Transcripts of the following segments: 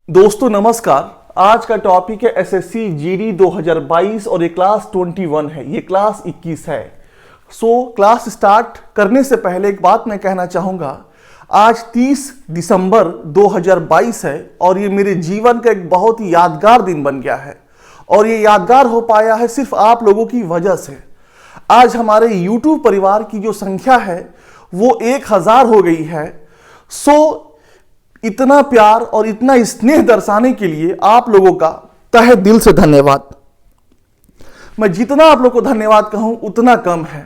दोस्तों नमस्कार। आज का टॉपिक है एसएससी जीडी 2022 और ये क्लास 21 है, ये क्लास 21 है। क्लास स्टार्ट करने से पहले एक बात मैं कहना चाहूँगा। आज 30 दिसंबर 2022 है और ये मेरे जीवन का एक बहुत ही यादगार दिन बन गया है और ये यादगार हो पाया है सिर्फ आप लोगों की वजह से। आज हमारे YouTube परिवार की जो संख्या है वो 1000 हो गई है। इतना प्यार और इतना स्नेह दर्शाने के लिए आप लोगों का तहे दिल से धन्यवाद। मैं जितना आप लोगों को धन्यवाद कहूं उतना कम है।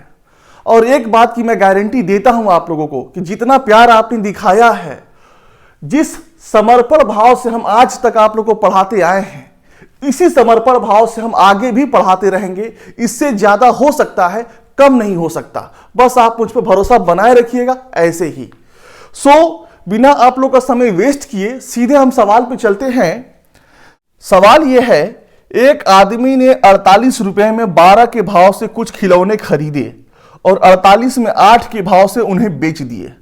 और एक बात की मैं गारंटी देता हूं आप लोगों को कि जितना प्यार आपने दिखाया है, जिस समर्पण भाव से हम आज तक आप लोगों को पढ़ाते आए हैं, इसी समर्पण भाव से हम आगे भी पढ़ाते रहेंगे। इससे ज्यादा हो सकता है, कम नहीं हो सकता। बस आप मुझ पर भरोसा बनाए रखिएगा ऐसे ही। बिना आप लोग का समय वेस्ट किए सीधे हम सवाल पे चलते हैं। सवाल यह है, एक आदमी ने 48 रुपए में 12 के भाव से कुछ खिलौने खरीदे और 48 में 8 के भाव से उन्हें बेच दिए।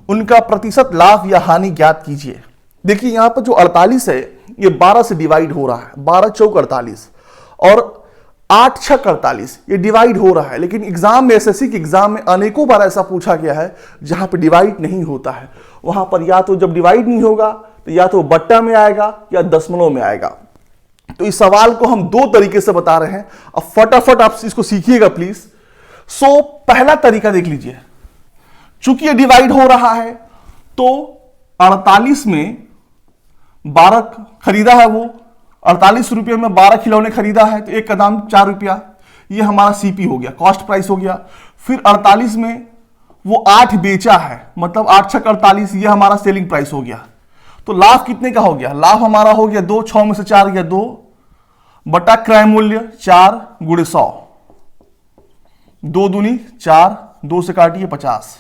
उनका प्रतिशत लाभ या हानि ज्ञात कीजिए। देखिए यहां पर जो 48 है ये 12 से डिवाइड हो रहा है। 12 चौक 48 और 8 छक 48 ये डिवाइड हो रहा है। लेकिन एग्जाम में, एसएससी के एग्जाम में अनेकों बार ऐसा पूछा गया है जहां पे डिवाइड नहीं होता है। वहां पर या तो जब डिवाइड नहीं होगा तो या तो बट्टा में आएगा या दशमलव में आएगा। तो इस सवाल को हम दो तरीके से बता रहे हैं। अब फटाफट आप इसको सीखिएगा प्लीज। पहला तरीका देख लीजिए। चूंकि ये डिवाइड हो रहा है तो 48 में 12 खरीदा है, वो 48 रुपये में 12 खिलौने खरीदा है तो एक का दाम 4 रुपया, ये हमारा सीपी हो गया, कॉस्ट प्राइस हो गया। फिर 48 में वो 8 बेचा है, मतलब 8 छक 48, ये हमारा सेलिंग प्राइस हो गया। तो लाभ कितने का हो गया? लाभ हमारा हो गया 2, 6 में से 4 गया 2 बटा क्रय मूल्य 4 गुणे 100, 2 दूनी 4, 2 से काटिए 50,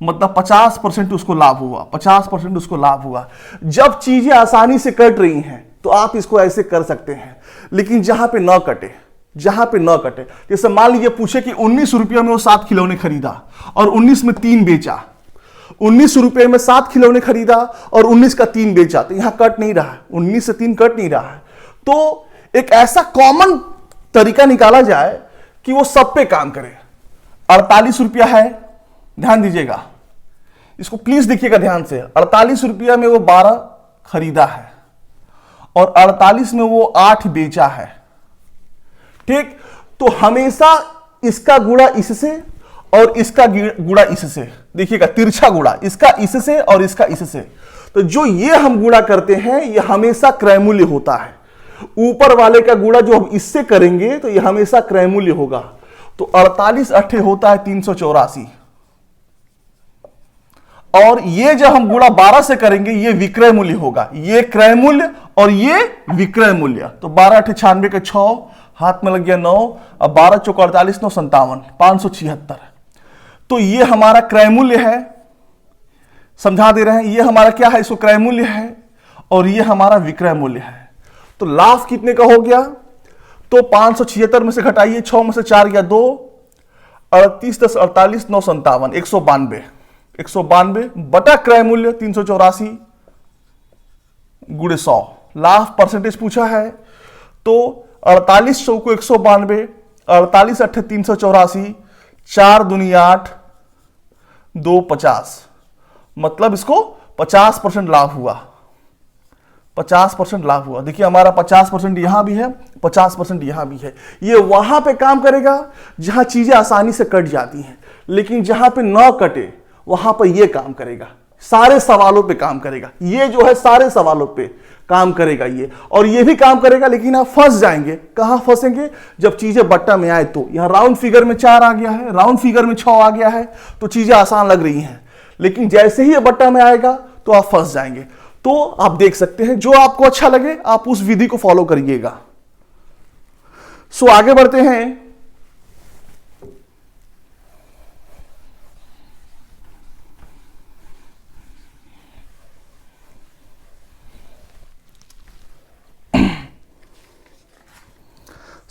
मतलब 50% उसको लाभ हुआ। 50% उसको लाभ हुआ। जब चीजें आसानी से कट रही हैं तो आप इसको ऐसे कर सकते हैं, लेकिन जहां पे न कटे, जहां पे न कटे, जैसे मान लीजिए पूछे कि 19 रुपये में वो 7 खिलौने खरीदा और 19 में 3 बेचा। 19 रुपये में 7 खिलौने खरीदा और 19 का 3 बेचा, तो यहां कट नहीं रहा है, 19 से 3 कट नहीं रहा है। तो एक ऐसा कॉमन तरीका निकाला जाए कि वो सब पे काम करे। 48 रुपया है, ध्यान दीजिएगा, इसको प्लीज देखिएगा ध्यान से। 48 रुपया में वो 12 खरीदा है और 48 में वो 8 बेचा है, ठीक। तो हमेशा इसका गुणा इससे और इसका गुणा इससे, देखिएगा तिरछा गुणा, इसका इससे और इसका इससे। तो जो ये हम गुणा करते हैं ये हमेशा क्रय मूल्य होता है। ऊपर वाले का गुणा जो हम इससे करेंगे तो ये हमेशा क्रय मूल्य होगा। तो 48 अट्ठे होता है 384 और ये जब हम गुणा 12 से करेंगे ये विक्रय मूल्य होगा। ये क्रय मूल्य और ये विक्रय मूल्य। तो 12 अट्ठे 96 के 6, हाथ में लग गया 9, अब 12 चौक 48, 9 57, 576। तो ये हमारा क्रय मूल्य है, समझा दे रहे हैं। ये हमारा क्या है, इसको क्रय मूल्य है और ये हमारा विक्रय मूल्य है। तो लाभ कितने का हो गया? तो 576 में से घटाइए, 6 में से 4 गया 2, 38 10 48, 9 57, 192, 192 बटा क्रय मूल्य 384 गुणे 100। लाभ परसेंटेज पूछा है तो 48 चौको 192, 48 अट्ठे 384, 4 दूनी 8, 2 50, मतलब इसको 50% लाभ हुआ। 50% लाभ हुआ। देखिए हमारा 50% यहां भी है, 50% यहां भी है। ये वहां पे काम करेगा जहां चीजें आसानी से कट जाती हैं, लेकिन जहां पे न कटे वहां पर ये काम करेगा, सारे सवालों पे काम करेगा। ये जो है सारे सवालों पे काम करेगा ये, और ये भी काम करेगा। लेकिन आप फंस जाएंगे। कहां फंसेंगे? जब चीजें बट्टा में आए तो। यहां राउंड फिगर में 4 आ गया है, राउंड फिगर में 6 आ गया है, तो चीजें आसान लग रही हैं। लेकिन जैसे ही ये बट्टा में आएगा तो आप फंस जाएंगे। तो आप देख सकते हैं, जो आपको अच्छा लगे आप उस विधि को फॉलो करिएगा। आगे बढ़ते हैं।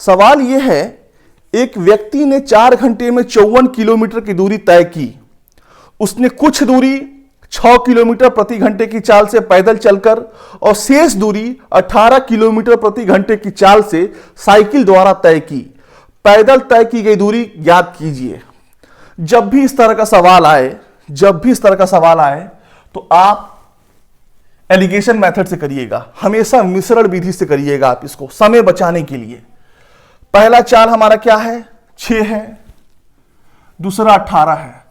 सवाल यह है, एक व्यक्ति ने 4 घंटे में 54 किलोमीटर की दूरी तय की। उसने कुछ दूरी 6 किलोमीटर प्रति घंटे की चाल से पैदल चलकर और शेष दूरी 18 किलोमीटर प्रति घंटे की चाल से साइकिल द्वारा तय की। पैदल तय की गई दूरी ज्ञात कीजिए। जब भी इस तरह का सवाल आए तो आप एलिगेशन मेथड से करिएगा, हमेशा मिश्रण विधि से करिएगा आप इसको समय बचाने के लिए। पहला चाल हमारा क्या है, 6 है, दूसरा 18 है,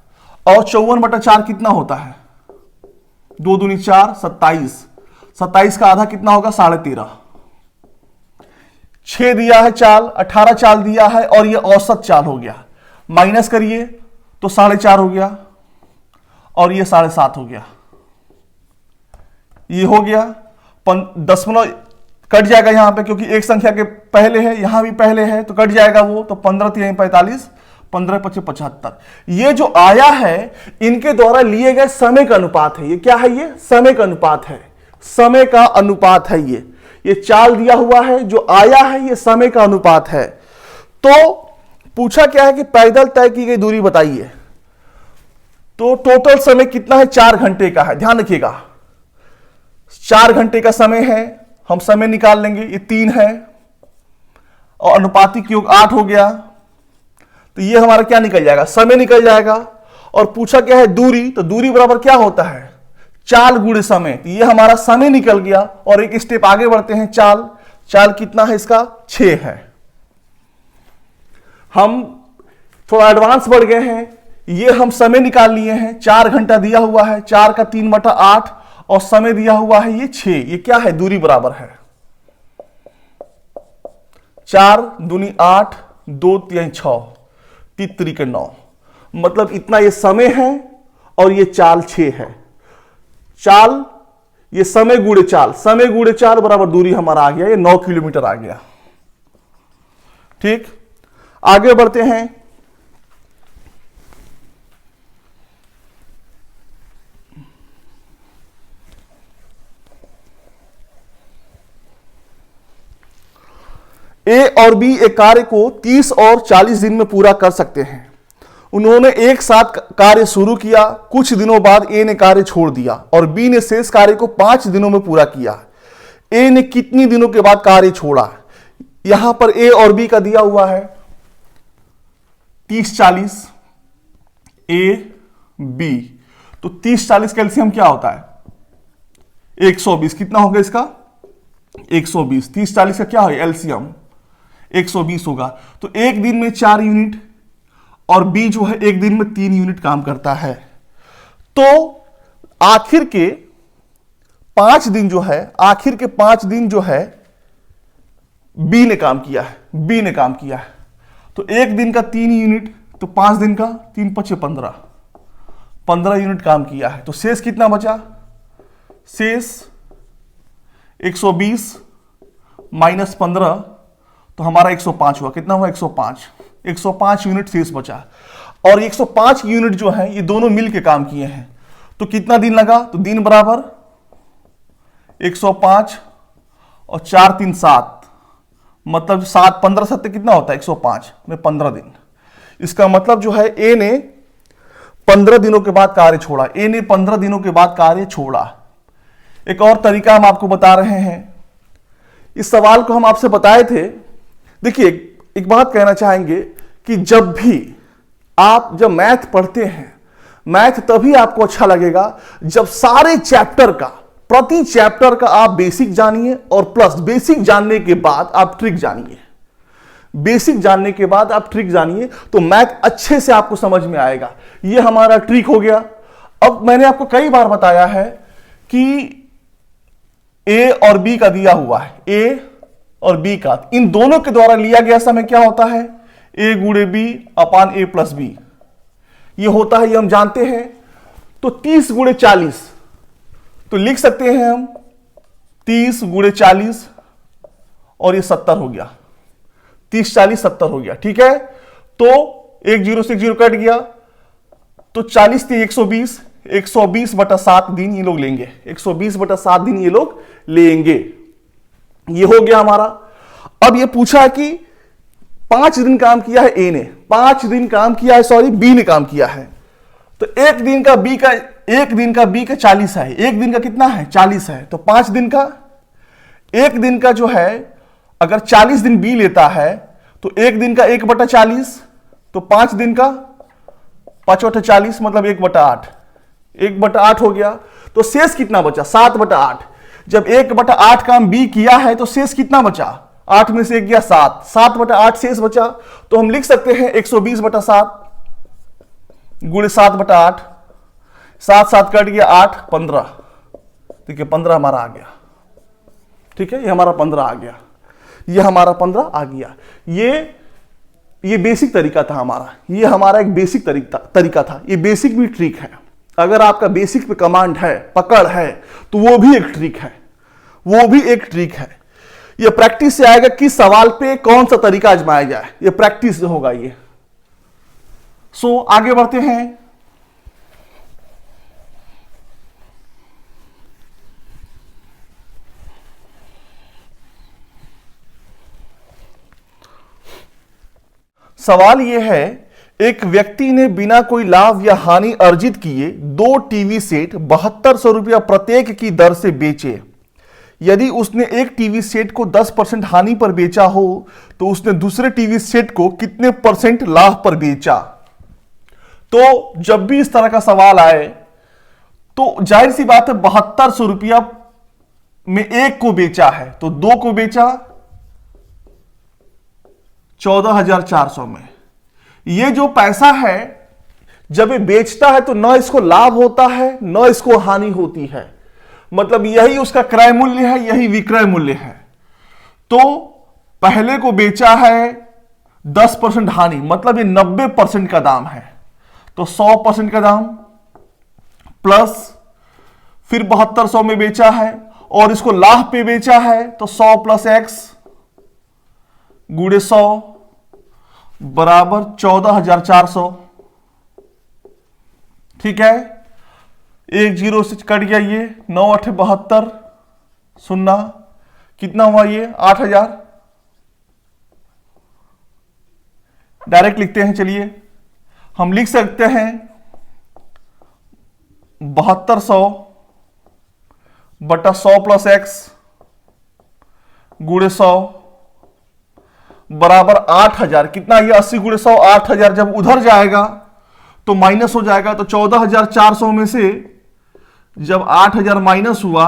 और 54/4 कितना होता है, 2 दूनी 4, 27। 27 का आधा कितना होगा, 13.5। 6 दिया है चाल, 18 चाल दिया है, और ये औसत चाल हो गया। माइनस करिए तो 4.5 हो गया, और ये 7.5 हो गया। ये हो गया, दशमलव कट जाएगा यहां पे, क्योंकि एक संख्या के पहले है, यहां भी पहले है, तो कट जाएगा वो, तो 15 3 45, 15 5 75। ये जो आया है इनके द्वारा लिए गए समय का अनुपात है। ये क्या है, ये समय का अनुपात है, समय का अनुपात है। ये चाल दिया हुआ है, जो आया है ये समय का अनुपात है। तो पूछा क्या है कि पैदल तय की गई दूरी बताइए। तो टोटल समय कितना है, 4 घंटे का है। ध्यान रखिएगा 4 घंटे का समय है, हम समय निकाल लेंगे। ये 3 है और अनुपातिक योग 8 हो गया, तो ये हमारा क्या निकल जाएगा, समय निकल जाएगा। और पूछा क्या है दूरी, तो दूरी बराबर क्या होता है, चाल गुणे समय। तो ये हमारा समय निकल गया। और एक स्टेप आगे बढ़ते हैं, चाल कितना है इसका, 6 है। हम थोड़ा एडवांस बढ़ गए हैं, ये हम समय निकाल लिए हैं। 4 घंटा दिया हुआ है, 4 का 3/8, और समय दिया हुआ है ये 6। ये क्या है, दूरी बराबर है 4 दूनी 8, 2 3 6, 3 3 9। मतलब इतना ये समय है और ये चाल 6 है। चाल ये समय गुणे चाल बराबर दूरी हमारा आ गया, ये 9 किलोमीटर आ गया। ठीक, आगे बढ़ते हैं। ए और बी एक कार्य को 30 और 40 दिन में पूरा कर सकते हैं। उन्होंने एक साथ कार्य शुरू किया, कुछ दिनों बाद ए ने कार्य छोड़ दिया और बी ने शेष कार्य को 5 दिनों में पूरा किया। ए ने कितनी दिनों के बाद कार्य छोड़ा। यहां पर ए और बी का दिया हुआ है 30-40 ए बी। तो 30-40 का एलसीएम क्या होता है, 120। कितना होगा इसका, 120। 30-40 का क्या है एलसीएम, 120 होगा। तो एक दिन में 4 यूनिट और बी जो है एक दिन में 3 यूनिट काम करता है। तो आखिर के 5 दिन जो है बी ने काम किया है। तो एक दिन का 3 यूनिट, तो 5 दिन का 3 5 15 यूनिट काम किया है। तो शेष कितना बचा, शेष 120 माइनस 15, तो हमारा 105 हुआ। कितना हुआ, 105 यूनिट शेष बचा। और 105 यूनिट जो है ये दोनों मिलके काम किए हैं। तो कितना दिन लगा, तो दिन बराबर 105 और 4 3 7, मतलब 7 15 7 कितना होता है, 105 में 15 दिन। इसका मतलब जो है ए ने 15 दिनों के बाद कार्य छोड़ा। एक और तरीका हम आपको बता रहे हैं। इस सवाल को हम आपसे बताए थे। देखिए एक बात कहना चाहेंगे कि जब मैथ पढ़ते हैं, मैथ तभी आपको अच्छा लगेगा जब सारे चैप्टर का, प्रति चैप्टर का आप बेसिक जानिए और प्लस बेसिक जानने के बाद आप ट्रिक जानिए। तो मैथ अच्छे से आपको समझ में आएगा। ये हमारा ट्रिक हो गया। अब मैंने आपको कई बार बताया है कि ए और बी का दिया हुआ है, ए और बी का, इन दोनों के द्वारा लिया गया समय क्या होता है, ए गुणे बी अपान ए प्लस बी। ये होता है, ये हम जानते हैं। तो 30 गुणे 40, तो लिख सकते हैं हम 30 गुणे 40 और ये 70 हो गया। 30 40 70 हो गया। ठीक है, तो एक 0 से 1 0 कट गया, तो 40 थी 120, 120/7 दिन ये लोग लेंगे, 120/7 दिन ये लोग लेंगे। ये हो गया हमारा। अब ये पूछा कि 5 दिन काम किया है ए ने, 5 दिन काम किया है, सॉरी बी ने काम किया है। तो एक दिन का बी का एक दिन का बी का 40 है, एक दिन का कितना है 40 है, तो 5 दिन का, एक दिन का जो है अगर 40 दिन बी लेता है तो एक दिन का 1/40, तो 5 दिन का 5/40 मतलब 1/8, 1/8 हो गया। तो शेष कितना बचा 7/8। जब 1/8 काम बी किया है तो शेष कितना बचा, 8 में से 1 गया 7, 7/8 शेष बचा। तो हम लिख सकते हैं 120/7 गुणे 7/8, 7 7 कट गया 8, 15, ठीक है 15 हमारा आ गया। ठीक है, ये हमारा 15 आ गया, ये हमारा 15 आ गया। ये बेसिक तरीका था हमारा, ये हमारा एक बेसिक तरीका था। ये बेसिक भी ट्रिक है। अगर आपका बेसिक पे कमांड है, पकड़ है, तो वो भी एक ट्रिक है, वो भी एक ट्रिक है। ये प्रैक्टिस से आएगा कि सवाल पे कौन सा तरीका आजमाया जाए, ये प्रैक्टिस से होगा ये। सो आगे बढ़ते हैं। सवाल यह है, एक व्यक्ति ने बिना कोई लाभ या हानि अर्जित किए 2 टीवी सेट 7200 रुपया प्रत्येक की दर से बेचे। यदि उसने एक टीवी सेट को 10% हानि पर बेचा हो तो उसने दूसरे टीवी सेट को कितने % लाभ पर बेचा। तो जब भी इस तरह का सवाल आए तो जाहिर सी बात है 7200 रुपया में एक को बेचा है, तो 2 को बेचा 14,400 में। ये जो पैसा है जब ये बेचता है तो न इसको लाभ होता है न इसको हानि होती है, मतलब यही उसका क्रय मूल्य है, यही विक्रय मूल्य है। तो पहले को बेचा है 10% हानि, मतलब ये 90% का दाम है, तो 100% का दाम प्लस फिर 7200 में बेचा है और इसको लाभ पे बेचा है, तो 100 प्लस x गुणे 100 बराबर 14,400। ठीक है, 1 0 से कट गया ये, 9 8 72 0, कितना हुआ ये 8,000। डायरेक्ट लिखते हैं, चलिए हम लिख सकते हैं 7200 बटा 100 प्लस x गुणे 100 बराबर 8,000। कितना ये 80 गुणे 100 8,000। जब उधर जाएगा तो माइनस हो जाएगा, तो 14,400 में से जब 8,000 माइनस हुआ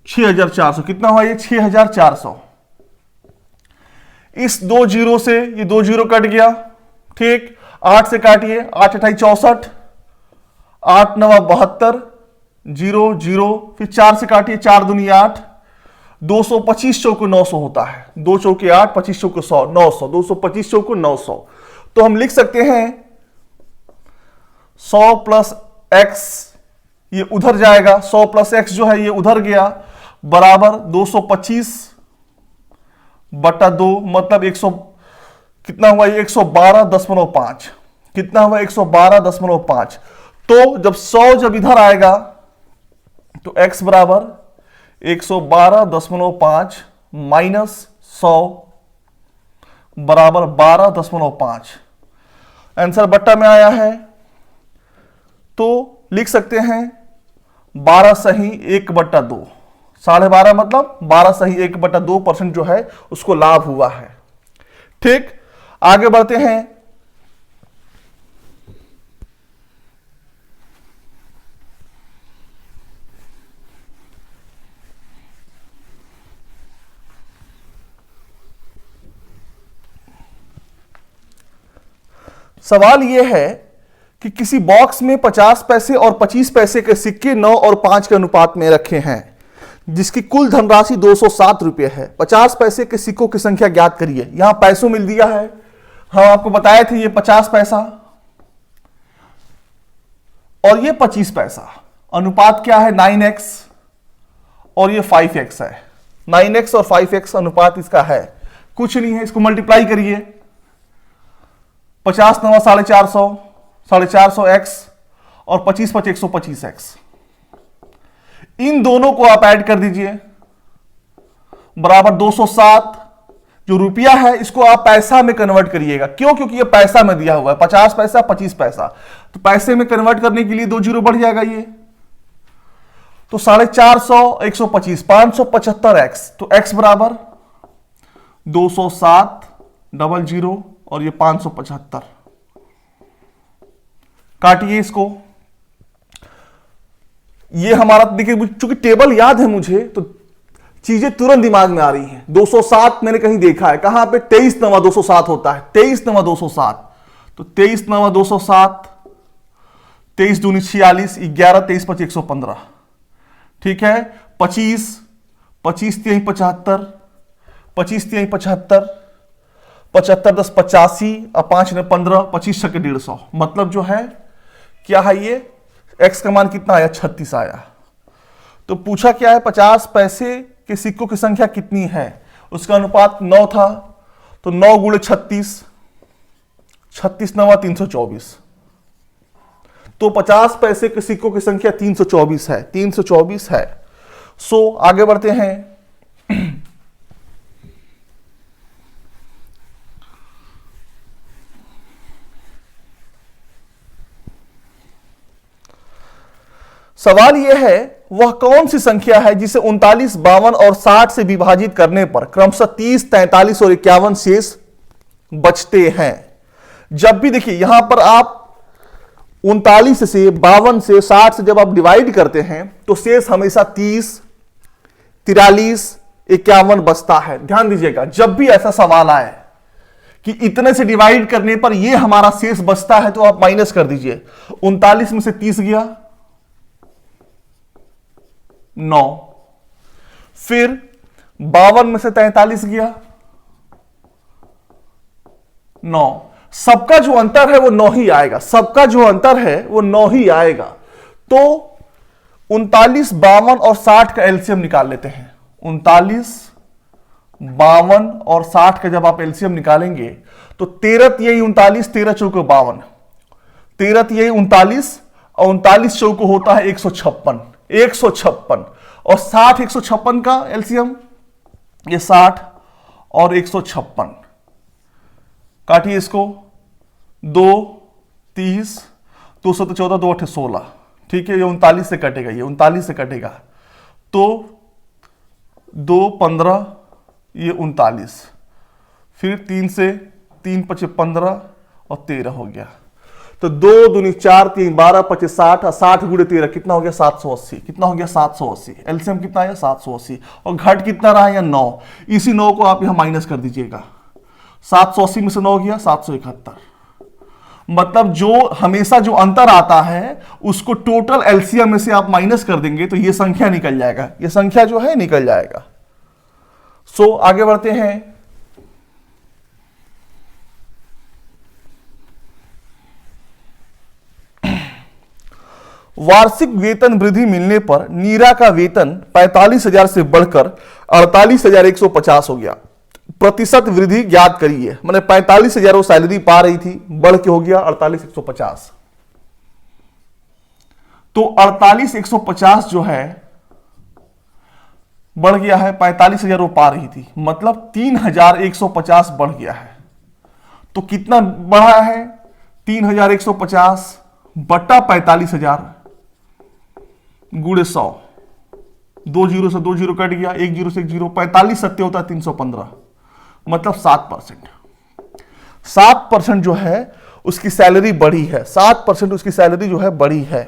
6,400, कितना हुआ ये 6,400। इस 2 0 से ये 2 0 कट गया, ठीक, 8 से काटिए, 8 8 64, 8 9 72 0 0, फिर 4 से काटिए, 4 दूनी 8, 225 चौको 900 होता है, 2 चौके 8, 25 चौको 100, 900, 225 चौको 900। तो हम लिख सकते हैं 100 प्लस x, ये उधर जाएगा, 100 प्लस x जो है ये उधर गया, बराबर 225 बटा 2, मतलब 100, कितना हुआ ये 112.5, कितना हुआ 112.5। तो जब 100 जब इधर आएगा तो x बराबर 112.5 माइनस 100 बराबर 12.5। आंसर बट्टा में आया है, तो लिख सकते हैं 12 सही 1/2, 12.5 मतलब 12 सही 1/2% जो है उसको लाभ हुआ है। ठीक, आगे बढ़ते हैं। सवाल यह है कि किसी बॉक्स में 50 पैसे और 25 पैसे के सिक्के 9 और 5 के अनुपात में रखे हैं, जिसकी कुल धनराशि 207 रुपये है। 50 पैसे के सिक्कों की संख्या ज्ञात करिए। यहां पैसों मिल दिया है, हम आपको बताए थे ये 50 पैसा और ये 25 पैसा, अनुपात क्या है 9x और ये 5x है। 9x और 5x अनुपात इसका है, कुछ नहीं है, इसको मल्टीप्लाई करिए, 50 9 450, 450x और 25 5 125x। इन दोनों को आप ऐड कर दीजिए, बराबर 207 जो रुपया है इसको आप पैसा में कन्वर्ट करिएगा। क्यों? क्योंकि ये पैसा में दिया हुआ है, 50 पैसा 25 पैसा, तो पैसे में कन्वर्ट करने के लिए 2 जीरो बढ़ जाएगा ये, तो 450, 125, 575x, तो x बराबर 207 डबल जीरो और ये 575। काटिए इसको। ये हमारा देखिए, चूंकि टेबल याद है मुझे तो चीजें तुरंत दिमाग में आ रही हैं। 207 मैंने कहीं देखा है, कहां पे? 23 नवा 207 होता है, 23 नवा 207, तो 23 नवा 207, 23 दूनी 46, 11 23 25 115, ठीक है। 25 25 3 75, 25 3 75, 75 10 85 और 5 ने 15, 25 छक्के 150, मतलब जो है क्या है ये, x का मान कितना आया? 36 आया। तो पूछा क्या है, 50 पैसे के सिक्कों की संख्या कितनी है? उसका अनुपात 9 था, तो 9 गुणे 36, 36 नवा 324, तो 50 पैसे के सिक्कों की संख्या 324 है, 324 है। सो आगे बढ़ते हैं। सवाल यह है, वह कौन सी संख्या है जिसे 39, 52 और 60 से विभाजित करने पर क्रमशः 30, 43 और 51 शेष बचते हैं? जब भी देखिए यहां पर आप 39 से, 52 से, 60 से जब आप डिवाइड करते हैं तो शेष हमेशा 30, 43, 51 बचता है। ध्यान दीजिएगा, जब भी ऐसा सवाल आए कि इतने से डिवाइड करने पर यह हमारा शेष बचता है तो आप माइनस कर दीजिए। 39 में से 30 गया 9, फिर 52 में से 43 गया 9, सबका जो अंतर है वो 9 ही आएगा, सबका जो अंतर है वो 9 ही आएगा। तो 39, 52 और 60 का एलसीएम निकाल लेते हैं। 39, 52 और 60 का जब आप एलसीएम निकालेंगे तो 13 यही 39, 13 चौको 52, 13 यही 39 और 39 चौको होता है 156, 156 और 60 156 का एलसीएम, ये 60 और 156, काटिए इसको। 2 30, 214, 2 8 16, ठीक है। ये 39 से कटेगा, ये 39 से कटेगा, तो 2 15, ये 39, फिर 3 से 3 5 15 और 13 हो गया, तो 2 दूनी 4 3 12 25 60 और 60 गुणे 13 कितना हो गया? 780। कितना हो गया? 780। एलसीएम कितना आया? 780। और घट कितना रहा? या 9। इसी 9 को आप यहां माइनस कर दीजिएगा। 780 में से 9 गया 771। मतलब जो हमेशा जो अंतर आता है उसको टोटल एलसीएम में से आप माइनस कर देंगे तो ये संख्या निकल जाएगा, ये संख्या जो है निकल जाएगा। सो आगे बढ़ते हैं। वार्षिक वेतन वृद्धि मिलने पर नीरा का वेतन 45,000 से बढ़कर 48,150 हो गया। प्रतिशत वृद्धि ज्ञात करिए। मैंने 45,000 वो सैलरी पा रही थी, बढ़ के हो गया 48,150। तो 48,150 जो है बढ़ गया है, 45,000 वो पा रही थी, मतलब 3,150 बढ़ गया है। तो कितना बढ़ा है? 3,150 बटा 45,000 गुणे 100, 2 जीरो से 2 जीरो कट गया, 1 जीरो से 1 जीरो, 45 सत्य होता है 315, मतलब 7%। 7% जो है उसकी सैलरी बढ़ी है, 7% उसकी सैलरी जो है बढ़ी है।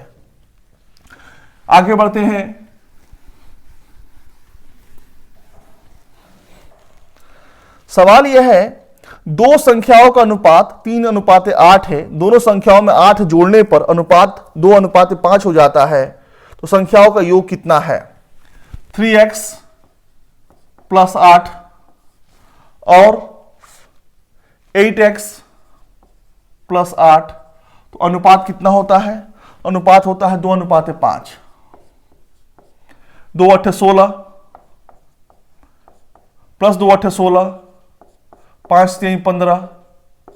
आगे बढ़ते हैं। सवाल यह है, दो संख्याओं का अनुपात 3:8 है। दोनों संख्याओं में 8 जोड़ने पर अनुपात 2:5 हो जाता है, तो संख्याओं का योग कितना है? 3x + 8 और 8x + 8, तो अनुपात कितना होता है? अनुपात होता है 2:5। 2 8 16 प्लस 2 8 16, 5 3 15,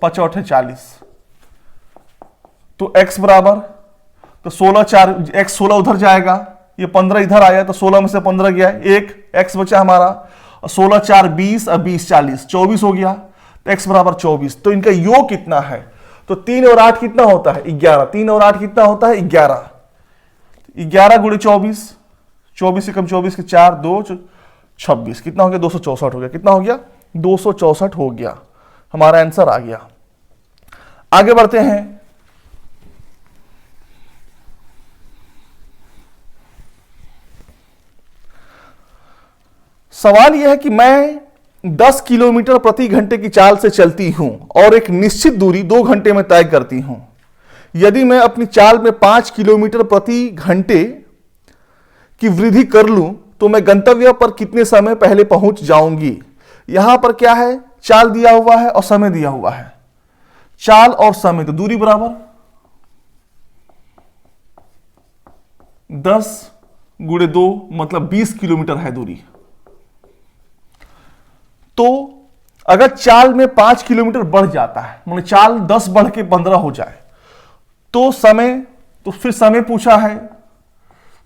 5 8 40, तो x बराबर, तो 16 4 x 16 उधर जाएगा, ये 15 इधर आया, तो 16 में से 15 गया, एक x बचा हमारा, और 16 4 20 और 20 40 24 हो गया, तो x बराबर 24। तो इनका योग कितना है? तो 3 और 8 कितना होता है? 11। 3 और 8 कितना होता है? 11। 11 गुणे 24, 24 से कम 24 के 4 2 26, कितना हो गया? 264 हो गया। कितना हो गया? 264 हो गया। हमारा आंसर आ गया। आगे बढ़ते हैं। सवाल यह है कि मैं 10 किलोमीटर प्रति घंटे की चाल से चलती हूं और एक निश्चित दूरी 2 घंटे में तय करती हूं। यदि मैं अपनी चाल में 5 किलोमीटर प्रति घंटे की वृद्धि कर लूं तो मैं गंतव्य पर कितने समय पहले पहुंच जाऊंगी? यहां पर क्या है? चाल दिया हुआ है और समय दिया हुआ है। चाल और समय, तो दूरी बराबर 10 गुणे 2 मतलब 20 किलोमीटर है दूरी। तो अगर चाल में 5 किलोमीटर बढ़ जाता है, मतलब चाल 10 बढ़ के 15 हो जाए, तो समय, तो फिर समय पूछा है,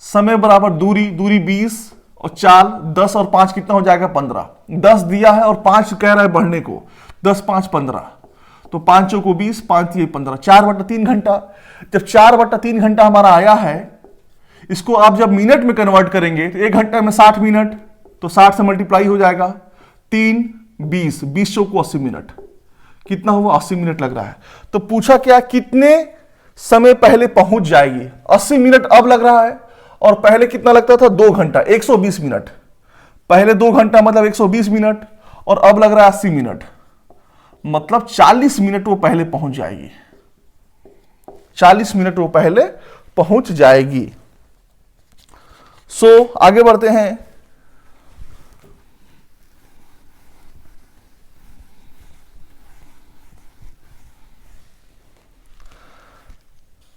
समय बराबर दूरी, दूरी 20 और चाल 10 और 5 कितना हो जाएगा? 15। 10 दिया है और 5 कह रहा है बढ़ने को, 10 5 15, तो 5 को 20, 5 ये 15, 4/3 घंटा। जब 4/3 घंटा हमारा आया है, इसको आप जब मिनट में कन्वर्ट करेंगे तो 1 घंटे में 60 मिनट, तो 60 से मल्टीप्लाई हो जाएगा, 3 20, 20 को 80 मिनट, कितना हुआ? 80 मिनट लग रहा है। तो पूछा क्या? कितने समय पहले पहुंच जाएगी? 80 मिनट अब लग रहा है, और पहले कितना लगता था? 2 घंटा, 120 मिनट। पहले 2 घंटा मतलब 120 मिनट, और अब लग रहा है 80 मिनट, मतलब 40 मिनट वो पहले पहुंच जाएगी। 40 मिनट वो पहले पहुंच जाएगी। सो आगे बढ़ते हैं।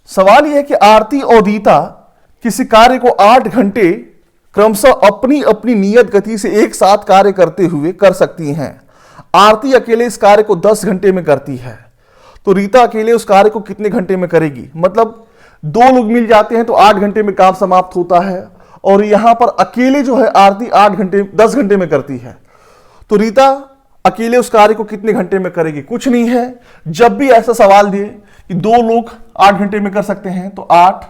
सवाल यह है कि आरती और रीता किसी कार्य को 8 घंटे क्रमशः अपनी अपनी नियत गति से एक साथ कार्य करते हुए कर सकती हैं। आरती अकेले इस कार्य को 10 घंटे में करती है, तो रीता अकेले उस कार्य को कितने घंटे में करेगी? मतलब 2 लोग मिल जाते हैं तो 8 घंटे में काम समाप्त होता है, और यहां पर अकेले जो है आरती 10 घंटे में करती है, तो रीता अकेले उस कार्य को कितने घंटे में करेगी? कुछ नहीं है। जब भी ऐसा सवाल दिए कि 2 लोग 8 घंटे में कर सकते हैं तो 8,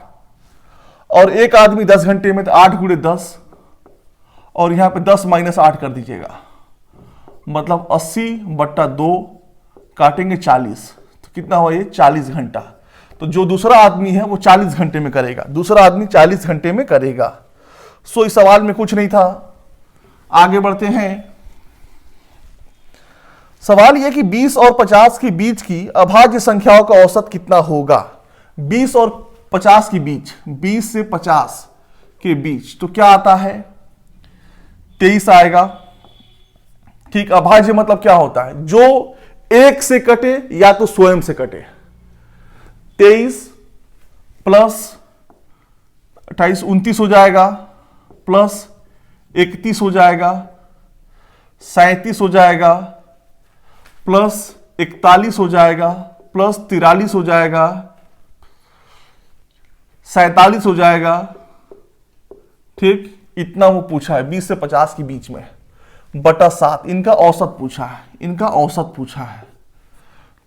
और एक आदमी 10 घंटे में, तो 8 गुणे 10, और यहां पे 10 - 8 कर दीजिएगा, मतलब 80/2 काटेंगे 40, तो कितना हुआ? ये 40 घंटा। तो जो दूसरा आदमी है वो 40 घंटे में करेगा, दूसरा आदमी 40 घंटे में करेगा। सो इस सवाल में कुछ नहीं था। आगे बढ़ते हैं। सवाल यह कि 20 और 50 के बीच की अभाज्य संख्याओं का औसत कितना होगा? 20 और 50 के बीच, 20 से 50 के बीच, तो क्या आता है? 23 आएगा। ठीक, अभाज्य मतलब क्या होता है? जो एक से कटे या तो स्वयं से कटे। 23 प्लस 28 29 हो जाएगा, प्लस 31 हो जाएगा, 37 हो जाएगा, प्लस 41 हो जाएगा, प्लस 43 हो जाएगा, 47 हो जाएगा। ठीक, इतना वो पूछा है 20 से 50 के बीच में, बटा 7 इनका औसत पूछा है, इनका औसत पूछा है।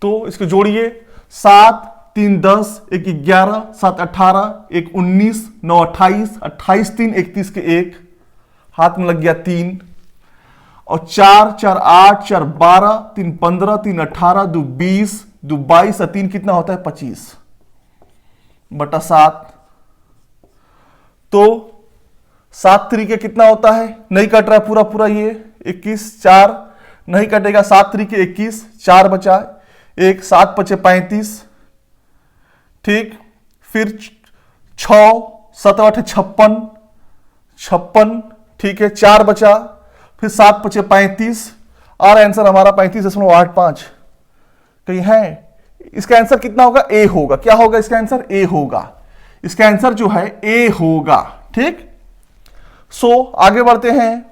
तो इसको जोड़िए, 7 3 10, 1 11, 7 18, 1 19, 9 28, 28 3 31 के 1, हाथ में लग गया 3, और 4 4 8 4 12, 3 15, 3 18, 2 20, 2 22 और 3 कितना होता है? 25 बटा 7। तो 7 तरीके कितना होता है? नहीं कट रहा है पूरा पूरा, ये 21, 4 नहीं कटेगा, 7 तरीके 21, 4 बचा, 1 7 5 35। ठीक, फिर 6 7 8 56, ठीक है, 4 बचा, फिर 7 5 35, और आंसर हमारा 35.85 कहीं है। इसका आंसर कितना होगा? ए होगा। क्या होगा इसका आंसर? ए होगा। इसका आंसर जो है ए होगा। ठीक, सो आगे बढ़ते हैं।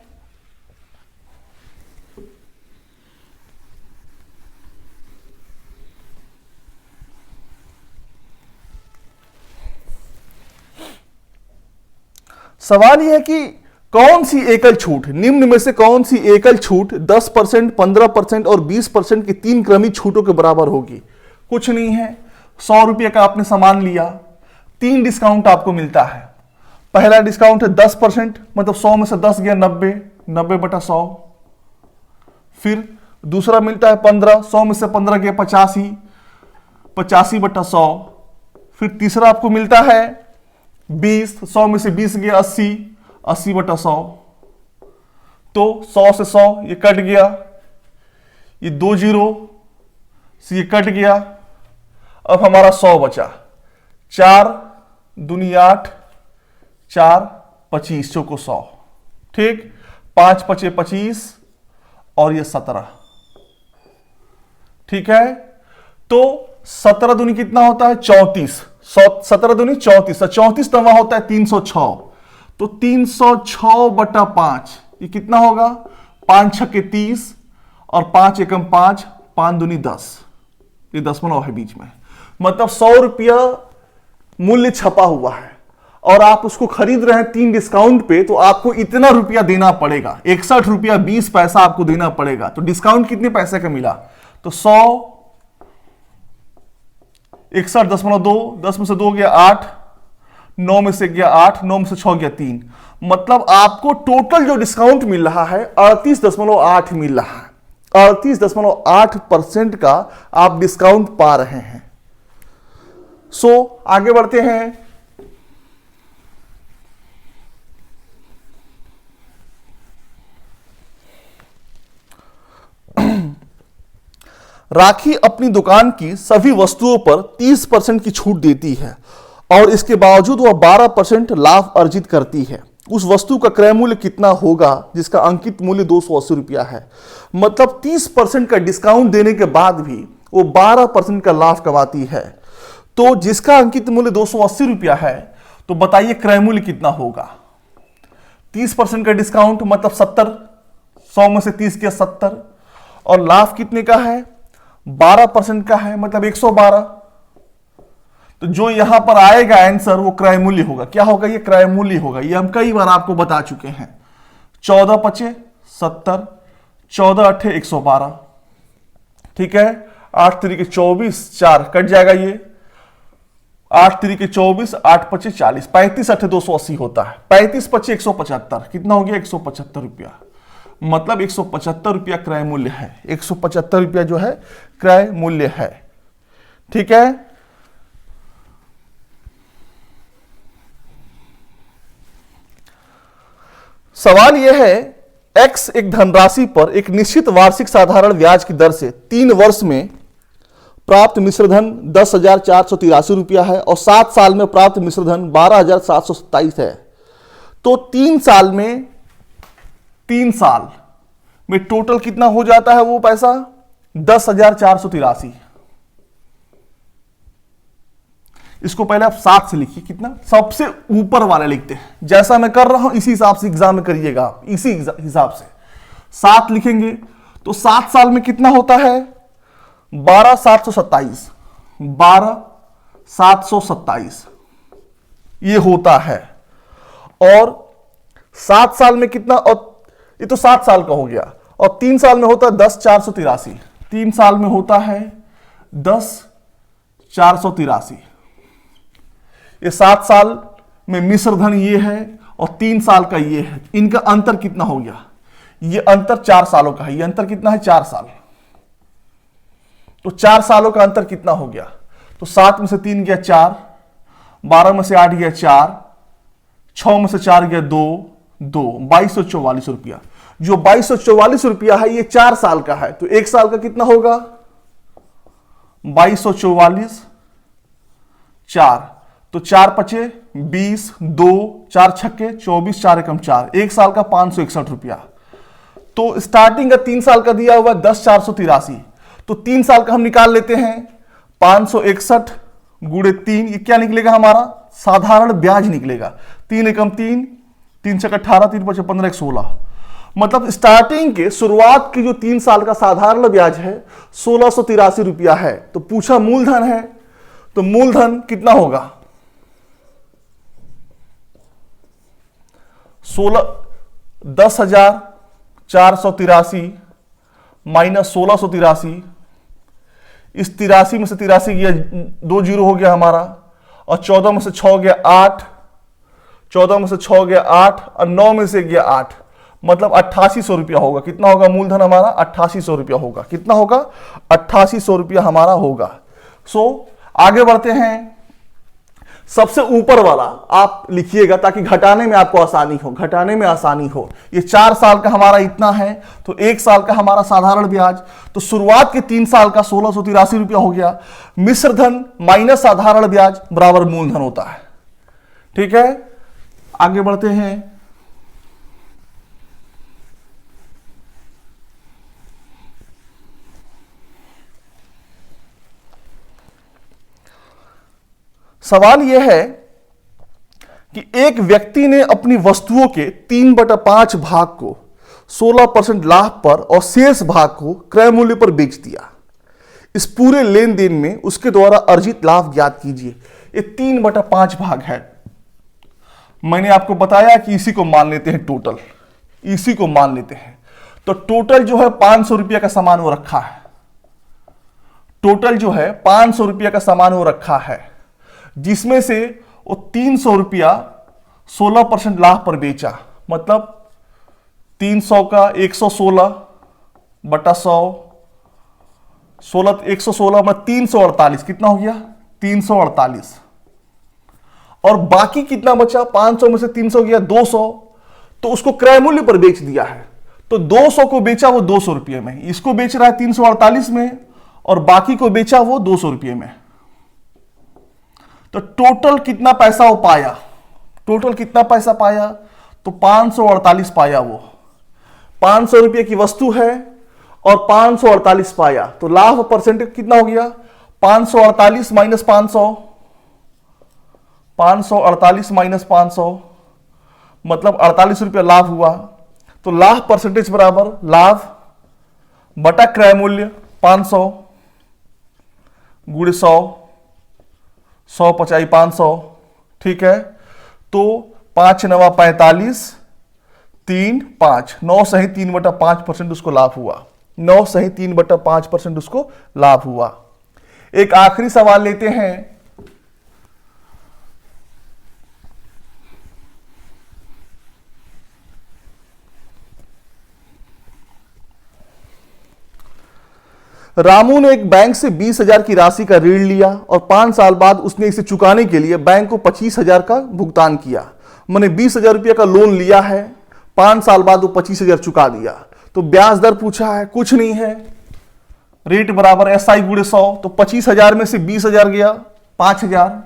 सवाल यह है कि कौन सी एकल छूट, निम्न में से कौन सी एकल छूट 10%, 15% और 20% की तीन क्रमिक छूटों के बराबर होगी? कुछ नहीं है। 100 रुपये का आपने सामान लिया, 3 डिस्काउंट आपको मिलता है। पहला डिस्काउंट है 10%, मतलब 100 में से 10 गया 90, 90 बटा 100। फिर दूसरा मिलता है 15, 100 में से 15 गया 85, 85 बटा 100। फिर तीसरा आपको मिलता है 20, 100 में से 20 गया 80, 80 बटा 100। तो 100 से 100 ये कट गया, ये 2 जीरो से ये कट गया। अब हमारा 100 बचा, 4 दूनी 8, 4 25 चौको 100, ठीक। 5 पचे 25 और ये 17, ठीक है। तो 17 दूनी कितना होता है? 34। 17 दूनी 34, 34 तवा होता है 306। तो 306 बटा 5 ये कितना होगा? 5 छक्के 30 और 5 एकम 5, 5 दूनी 10, ये दशमलव है बीच में। मतलब 100 रुपया मूल्य छपा हुआ है और आप उसको खरीद रहे हैं 3 डिस्काउंट पे, तो आपको इतना रुपया देना पड़ेगा, 61 रुपया 20 पैसा आपको देना पड़ेगा। तो डिस्काउंट कितने पैसे का मिला? तो 100 61.2, 10 में से 2 गया 8, 9 में से गया 8, 9 में से 6 गया 3। मतलब आपको टोटल जो डिस्काउंट मिल रहा है 38.8 मिल रहा है। 38.8% का आप डिस्काउंट पा रहे हैं। सो आगे बढ़ते हैं। राखी अपनी दुकान की सभी वस्तुओं पर 30% की छूट देती है और इसके बावजूद वह 12% लाभ अर्जित करती है। उस वस्तु का क्रय मूल्य कितना होगा जिसका अंकित मूल्य 280 रुपया है? मतलब 30% का डिस्काउंट देने के बाद भी वो 12% का लाभ कमाती है। तो जिसका अंकित मूल्य 280 रुपया है, तो बताइए क्रय मूल्य कितना होगा? 30% का डिस्काउंट मतलब 70, 100 में से 30 किया 70, और लाभ कितने का है? 12% का है, मतलब 112। तो जो यहां पर आएगा आंसर वो क्रय मूल्य होगा। क्या होगा? ये क्रय मूल्य होगा। ये हम कई बार आपको बता चुके हैं। 14 पचे 70, 14 अट्ठे 112, ठीक है। 8 तरीके 24, 4 कट जाएगा ये, 8 तरीके 24, 8 पचे 40, 35 अट्ठे 280 होता है। 35 पचे 175, कितना हो गया? 175 रुपया। मतलब 175 रुपया क्रय मूल्य है। 175 रुपया जो है क्रय मूल्य है, ठीक है। सवाल यह है, x एक धनराशि पर एक निश्चित वार्षिक साधारण ब्याज की दर से 3 वर्ष में प्राप्त मिश्रधन 10,483 रुपया है और 7 साल में प्राप्त मिश्रधन 12,727 है। तो 3 साल में टोटल कितना हो जाता है वो पैसा? 10,483। इसको पहले आप 7 से लिखिए। कितना? सबसे ऊपर वाला लिखते हैं। जैसा मैं कर रहा हूं इसी हिसाब से एग्जाम में करिएगा आप, इसी हिसाब से 7 लिखेंगे। तो 7 साल में कितना होता है? 12,727, 12,727 ये होता है। और 7 साल में कितना? और ये तो 7 साल का हो गया। और 3 साल में होता है 10,483। 3 साल में होता है 10,483। ये 7 साल में मिश्रधन ये है और 3 साल का ये है। इनका अंतर कितना हो गया? ये अंतर 4 सालों का है। ये अंतर कितना है? 4 साल। तो 4 सालों का अंतर कितना हो गया? तो 7 में से 3 गया 4, 12 में से 8 गया 4, 6 में से 4 गया 2, 2244 रुपया। जो 2244 रुपया है ये 4 साल का है। तो 1 साल का कितना होगा? 2244, 4, तो 4 पचे 20, 2, 4 छक्के 24, 4 एकम 4, 1 साल का 561 रुपया। तो स्टार्टिंग का 3 साल का दिया हुआ 10,483। तो 3 साल का हम निकाल लेते हैं। 561 गुणे 3, ये क्या निकलेगा हमारा? साधारण ब्याज निकलेगा। 3 एकम 3, 3 छक्के 18, 3 पचे 15, 16। मतलब स्टार्टिंग के शुरुआत की जो 3 साल का साधारण ब्याज है 1683 रुपया है। तो पूछा मूलधन है, तो मूलधन कितना होगा? 10,483 माइनस 1683, इस 83 में से 83 गया, 2 जीरो हो गया हमारा, और 14 में से 6 गया 8, 14 में से 6 गया 8, और 9 में से गया 8, मतलब 8800 रुपया होगा। कितना होगा मूलधन हमारा? 8800 रुपया होगा। कितना होगा? 8800 रुपया हमारा होगा। आगे बढ़ते हैं। सबसे ऊपर वाला आप लिखिएगा ताकि घटाने में आपको आसानी हो, घटाने में आसानी हो। ये 4 साल का हमारा इतना है, तो 1 साल का हमारा साधारण ब्याज, तो शुरुआत के 3 साल का 1683 रुपया हो गया। मिश्र धन माइनस साधारण ब्याज बराबर मूलधन होता है। ठीक है, आगे बढ़ते हैं। सवाल यह है कि एक व्यक्ति ने अपनी वस्तुओं के 3/5 भाग को 16% लाभ पर और शेष भाग को क्रय मूल्य पर बेच दिया। इस पूरे लेन देन में उसके द्वारा अर्जित लाभ ज्ञात कीजिए। ये 3/5 भाग है। मैंने आपको बताया कि इसी को मान लेते हैं टोटल, इसी को मान लेते हैं। तो टोटल जो है 500 रुपया का सामान वो रखा है। टोटल जो है 500 रुपया का सामान वो रखा है, जिसमें से वो 300 रुपया 16% लाभ पर बेचा। मतलब 300 का 116 बटा 100, 116 में 348, कितना हो गया? 348। और बाकी कितना बचा? 500 में से 300 गया 200, तो उसको क्रय मूल्य पर बेच दिया है। तो 200 को बेचा वो 200 रुपये में, इसको बेच रहा है 348 में, और बाकी को बेचा वो 200 रुपये में। तो टोटल कितना पैसा वो पाया? टोटल कितना पैसा पाया? तो 548 पाया वो। 500 रुपये की वस्तु है और 548 पाया, तो लाभ परसेंटेज कितना हो गया? 548 माइनस 500, 548 माइनस 500 मतलब 48 रुपया लाभ हुआ। तो लाभ परसेंटेज बराबर लाभ बटा क्रय मूल्य 500 गुणे 100, 100 पचाई 500। ठीक है, तो 5 9 45, 3 5, 9 सही 3/5% उसको लाभ हुआ। 9 सही 3/5% उसको लाभ हुआ। एक आखिरी सवाल लेते हैं। रामू ने एक बैंक से 20,000 की राशि का ऋण लिया और 5 साल बाद उसने इसे चुकाने के लिए बैंक को 25,000 का भुगतान किया। मैंने 20,000 रुपये का लोन लिया है, 5 साल बाद वो 25,000 चुका दिया। तो ब्याज दर पूछा है, कुछ नहीं है, रेट बराबर SI गुणे 100। तो 25,000 में से 20,000 गया 5,000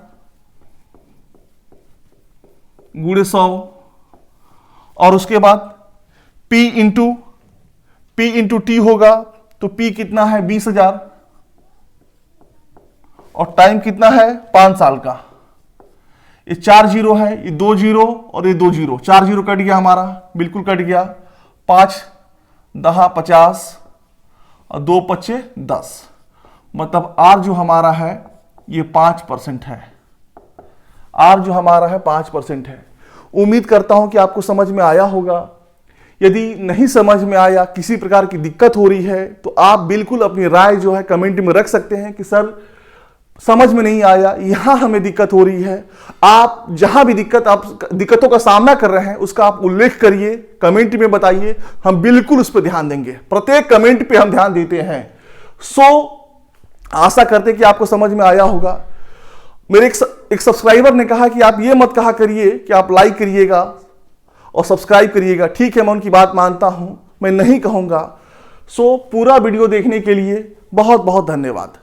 गुणे 100, और उसके बाद P इंटू T होगा। तो P कितना है? 20,000, और टाइम कितना है? 5 साल का। ये 4 जीरो है, ये 2 जीरो और ये 2 जीरो, 4 जीरो कट गया हमारा, बिल्कुल कट गया। 5 10 50 और 2 5 10, मतलब R जो हमारा है ये 5% है। R जो हमारा है 5% है। उम्मीद करता हूं कि आपको समझ में आया होगा। यदि नहीं समझ में आया, किसी प्रकार की दिक्कत हो रही है, तो आप बिल्कुल अपनी राय जो है कमेंट में रख सकते हैं कि सर समझ में नहीं आया, यहां हमें दिक्कत हो रही है। आप जहां भी दिक्कतों का सामना कर रहे हैं उसका आप उल्लेख करिए, कमेंट में बताइए, हम बिल्कुल उस पर ध्यान देंगे। प्रत्येक कमेंट पे हम ध्यान देते हैं। आशा करते कि आपको समझ में आया होगा। मेरे एक सब्सक्राइबर ने कहा कि आप ये मत कहा करिए कि आप लाइक करिएगा और सब्सक्राइब करिएगा। ठीक है, मैं उनकी बात मानता हूं, मैं नहीं कहूंगा। पूरा वीडियो देखने के लिए बहुत बहुत धन्यवाद।